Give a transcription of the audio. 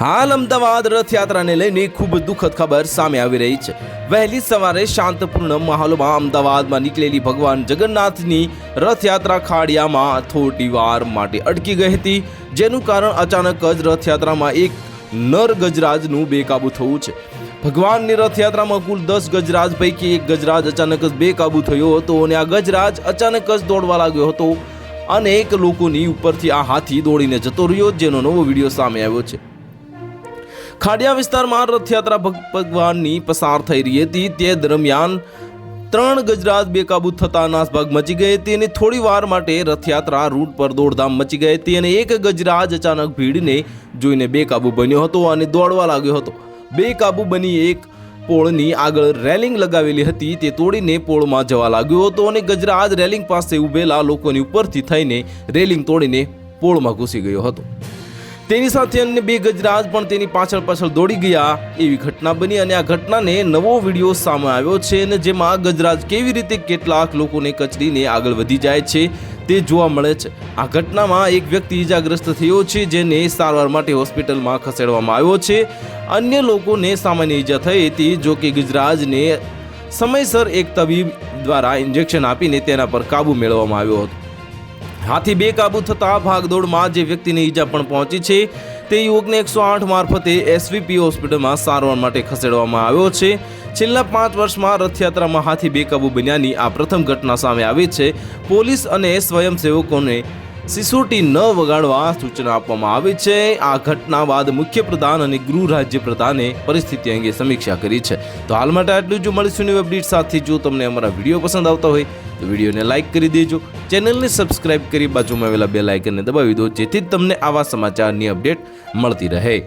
હાલ અમદાવાદ રથયાત્રાને લઈને ખૂબ દુઃખદ ખબર સામે આવી રહી છે। વહેલી સવારે શાંતપૂર્ણ માહોલમાં અમદાવાદમાં નીકળેલી ભગવાન જગન્નાથની રથયાત્રા ખાડિયામાં થોડી વાર માટે અટકી ગઈ હતી, જેનું કારણ અચાનક જ રથયાત્રામાં એક નર ગજરાજનું બેકાબૂ થવું છે। ભગવાનની રથયાત્રામાં કુલ 10 ગજરાજ પૈકી એક ગજરાજ અચાનક જ બેકાબૂ થયો હતો અને આ ગજરાજ અચાનક જ દોડવા લાગ્યો હતો। અનેક લોકોની ઉપરથી આ હાથી દોડીને જતો રહ્યો, જેનો નવો વિડીયો સામે આવ્યો છે। ખાડિયા વિસ્તારમાં રથયાત્રા ભગવાનની પસાર થઈ રહી હતી, તે દરમિયાન 3 ગજરાજ બેકાબૂ થતા નાસભાગ મચી ગઈ હતી અને થોડી વાર માટે રથયાત્રા રૂટ પર દોડધામ મચી ગઈ હતી અને એક ગજરાજ અચાનક ભીડને જોઈને બેકાબૂ બન્યો હતો અને દોડવા લાગ્યો હતો। બેકાબૂ બની એક પોળની આગળ રેલિંગ લગાવેલી હતી, તે તોડીને પોળમાં જવા લાગ્યો હતો અને ગજરાજ રેલિંગ પાસે ઉભેલા લોકોની ઉપરથી થઈને રેલિંગ તોડીને પોળમાં ઘૂસી ગયો હતો। તેની સાથે અન્ય 2 ગજરાજ પણ તેની પાછળ દોડી ગયા એવી ઘટના બની અને આ ઘટનાને નવો વિડીયો સામે આવ્યો છે અને જેમાં ગજરાજ કેવી રીતે કેટલાક લોકોને કચડીને આગળ વધી જાય છે તે જોવા મળે છે। આ ઘટનામાં એક વ્યક્તિ ઈજાગ્રસ્ત થયો છે, જેને સારવાર માટે હોસ્પિટલમાં ખસેડવામાં આવ્યો છે। અન્ય લોકોને સામાન્ય ઈજા થઈ હતી, જો કે ગજરાજને સમયસર એક તબીબ દ્વારા ઇન્જેક્શન આપીને તેના પર કાબુ મેળવવામાં આવ્યો હતો। હાથી બેકાબૂ થતા ભાગદોડમાં જે વ્યક્તિને ઈજા પણ પહોંચી છે તે યુવકને 108 મારફતે એસવીપી હોસ્પિટલમાં સારવાર માટે ખસેડવામાં આવ્યો છે। છેલ્લા 5 વર્ષમાં રથયાત્રામાં હાથી બેકાબૂ બન્યાની આ પ્રથમ ઘટના સામે આવી છે। પોલીસ અને સ્વયંસેવકોને સિસોટી ન વગાડવા સૂચના આપવામાં આવી છે। આ ઘટના બાદ મુખ્યપ્રધાન અને ગૃહ રાજ્યપ્રધાને પરિસ્થિતિ અંગે સમીક્ષા કરી છે। તો હાલ માટે આટલું જ, મળીશું નવી અપડેટ સાથે। જો તમને અમારા વિડીયો પસંદ આવતા હોય તો વિડીયોને લાઇક કરી દેજો, ચેનલને સબસ્ક્રાઇબ કરી બાજુમાં આવેલા બેલ આઇકનને દબાવી દો, જેથી તમને આવા સમાચારની અપડેટ મળતી રહે।